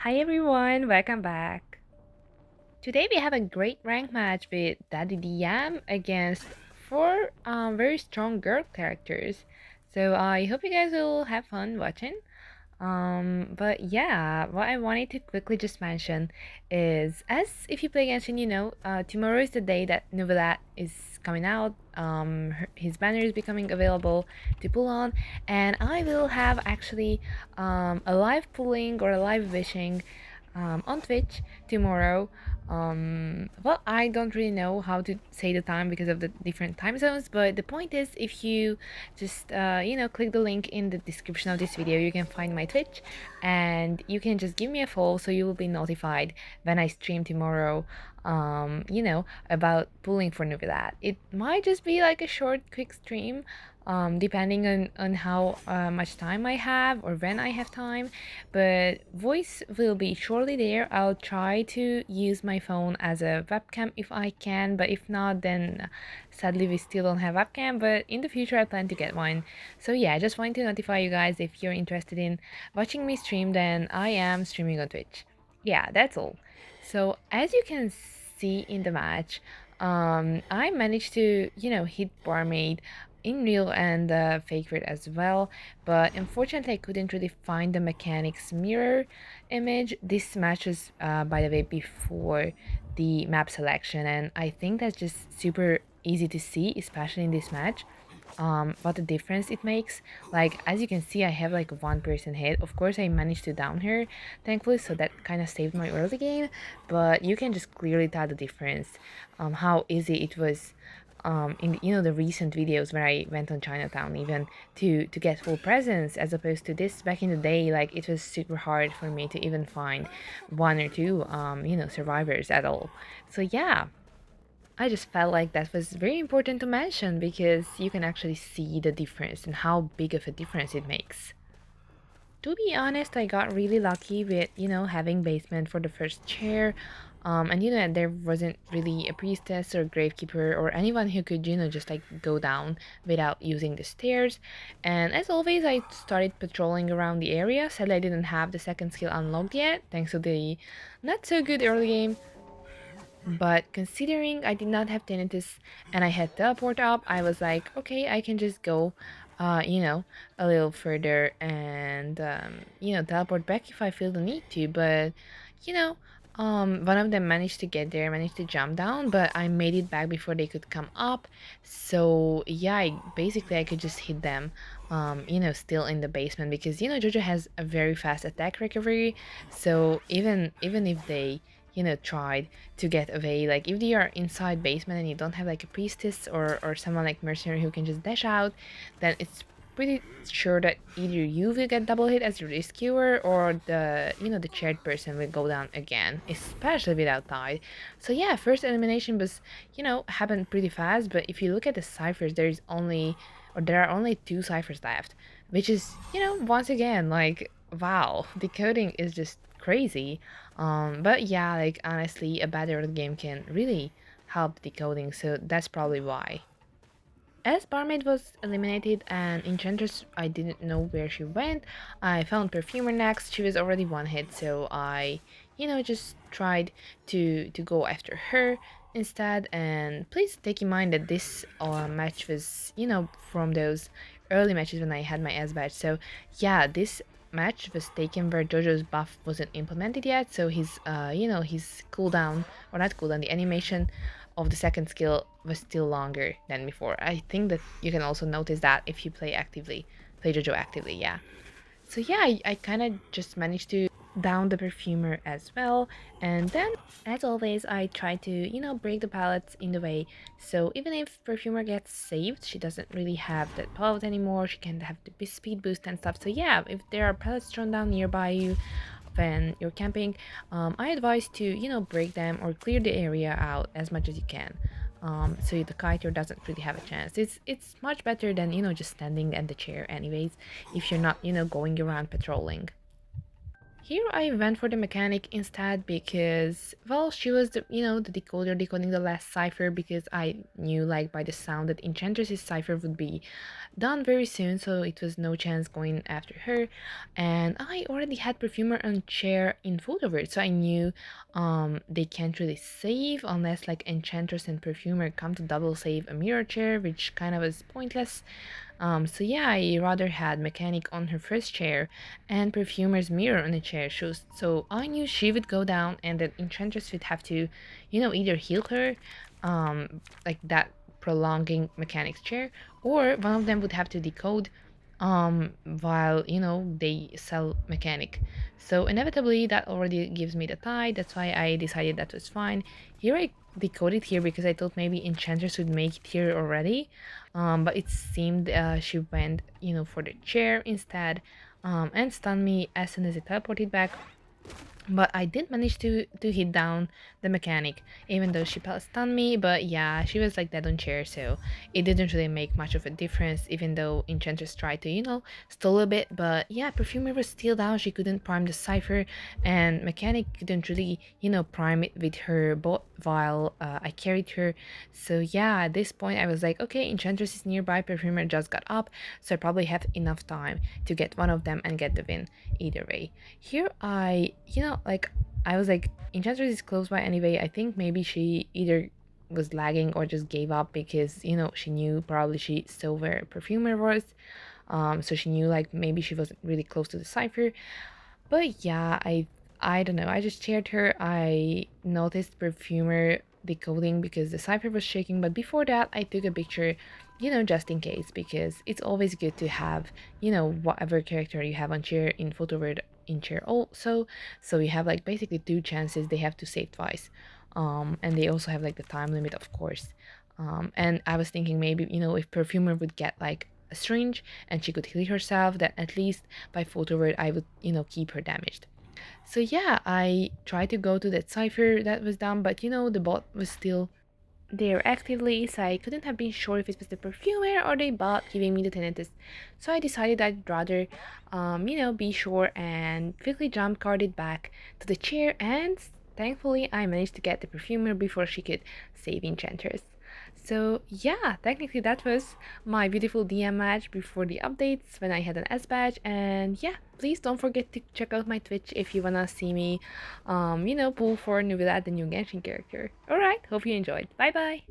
Hi everyone, welcome back. Today we have a great rank match with Daddy DM against four very strong girl characters. So I hope you guys will have fun watching. But yeah, what I wanted to quickly just mention is, as if you play Genshin, tomorrow is the day that Novelat is coming out. His banner is becoming available to pull on, and I will have actually a live pulling or a live wishing on Twitch tomorrow. Well, I don't really know how to say the time because of the different time zones, but the point is, if you just click the link in the description of this video, you can find my Twitch, and you can just give me a follow so you will be notified when I stream tomorrow. About pulling for Nubilat. It might just be like a short, quick stream. Depending on how much time I have or when I have time, but voice will be surely there. I'll try to use my phone as a webcam if I can, but if not, then sadly we still don't have webcam, but in the future I plan to get one. So yeah, I just wanted to notify you guys, if you're interested in watching me stream, then I am streaming on Twitch. Yeah, that's all. So as you can see in the match, I managed to hit barmaid in real and fake red as well, but unfortunately I couldn't really find the mechanics mirror image. This matches by the way before the map selection, and I think that's just super easy to see, especially in this match. What a difference it makes. Like, as you can see, I have like 1% hit. Of course I managed to down her, thankfully, so that kind of saved my early game, but you can just clearly tell the difference, how easy it was in the recent videos where I went on Chinatown, even to get full presence, as opposed to this back in the day. Like, it was super hard for me to even find one or two survivors at all. So yeah, I just felt like that was very important to mention because you can actually see the difference and how big of a difference it makes. To be honest, I got really lucky with, having basement for the first chair. And there wasn't really a priestess or gravekeeper or anyone who could, just like go down without using the stairs. And as always, I started patrolling around the area. Sadly, I didn't have the second skill unlocked yet, thanks to the not so good early game. But considering I did not have tinnitus and I had teleport up, I was like, okay, I can just go, a little further and, teleport back if I feel the need to. But, you know, one of them managed to get there, managed to jump down, but I made it back before they could come up. So, yeah, basically I could just hit them, still in the basement because, Jojo has a very fast attack recovery. So even if they, tried to get away. Like, if they are inside basement and you don't have like a priestess or someone like mercenary who can just dash out, then it's pretty sure that either you will get double hit as a rescuer, or the chaired person will go down again, especially without tide. So yeah, first elimination was, happened pretty fast, but if you look at the ciphers, there are only two ciphers left, which is, once again, like, wow, decoding is just crazy. But yeah, like, honestly, a better game can really help decoding, so that's probably why. As Barmaid was eliminated and Enchantress, I didn't know where she went. I found Perfumer next. She was already one hit, so I, just tried to go after her instead. And please take in mind that this match was, from those early matches when I had my S badge. So yeah, this match was taken where Jojo's buff wasn't implemented yet, so his cooldown, or not cooldown, the animation of the second skill was still longer than before. I think that you can also notice that if you play Jojo actively, yeah. So yeah, I kind of just managed to down the perfumer as well, and then, as always, I try to, break the pallets in the way. So even if perfumer gets saved, she doesn't really have that pallet anymore. She can't have the speed boost and stuff. So yeah, if there are pallets thrown down nearby you when you're camping, I advise to, break them or clear the area out as much as you can. So the kiter doesn't really have a chance. It's much better than, just standing at the chair anyways, if you're not, going around patrolling. Here I went for the mechanic instead because, well, she was the decoder decoding the last cipher because I knew like by the sound that Enchantress's cipher would be done very soon, so it was no chance going after her. And I already had Perfumer on chair in Photovert, so I knew they can't really save unless like Enchantress and Perfumer come to double save a mirror chair, which kind of was pointless. So yeah, I rather had Mechanic on her first chair and Perfumer's mirror on the chair. So I knew she would go down and that Enchantress would have to, either heal her, like that prolonging Mechanic's chair, or one of them would have to decode while they sell Mechanic. So inevitably that already gives me the tie. That's why I decided that was fine. Here I decoded here because I thought maybe Enchantress would make it here already, but it seemed she went, for the chair instead, and stunned me as soon as it teleported back. But I did manage to hit down the mechanic, even though she stunned me. But yeah, she was like dead on chair, so it didn't really make much of a difference. Even though Enchantress tried to, stall a bit, but yeah, Perfumer was still down. She couldn't prime the cipher, and mechanic couldn't really, prime it with her bot while I carried her. So yeah, at this point I was like, okay, Enchantress is nearby. Perfumer just got up, so I probably have enough time to get one of them and get the win. Either way. Here I was like, Enchantress is close by anyway. I think maybe she either was lagging or just gave up because, she knew probably she saw where Perfumer was. So she knew like maybe she wasn't really close to the cipher. But yeah, I don't know. I just cheered her. I noticed Perfumer decoding because the cipher was shaking, but before that I took a picture, just in case, because it's always good to have, whatever character you have on chair in photo word in chair also. So you have like basically two chances. They have to save twice. And they also have like the time limit, of course. And I was thinking maybe, if Perfumer would get like a syringe and she could heal herself, then at least by photo word I would, keep her damaged. So yeah, I tried to go to that cipher that was down, but the bot was still there actively, so I couldn't have been sure if it was the perfumer or the bot giving me the tinnitus. So I decided I'd rather, be sure and quickly jump carded back to the chair, and thankfully I managed to get the perfumer before she could save Enchantress. So yeah, technically that was my beautiful DM match before the updates when I had an S badge. And yeah, please don't forget to check out my Twitch if you wanna see me, pull for Nuvilla, the new Genshin character. Alright, hope you enjoyed. Bye bye!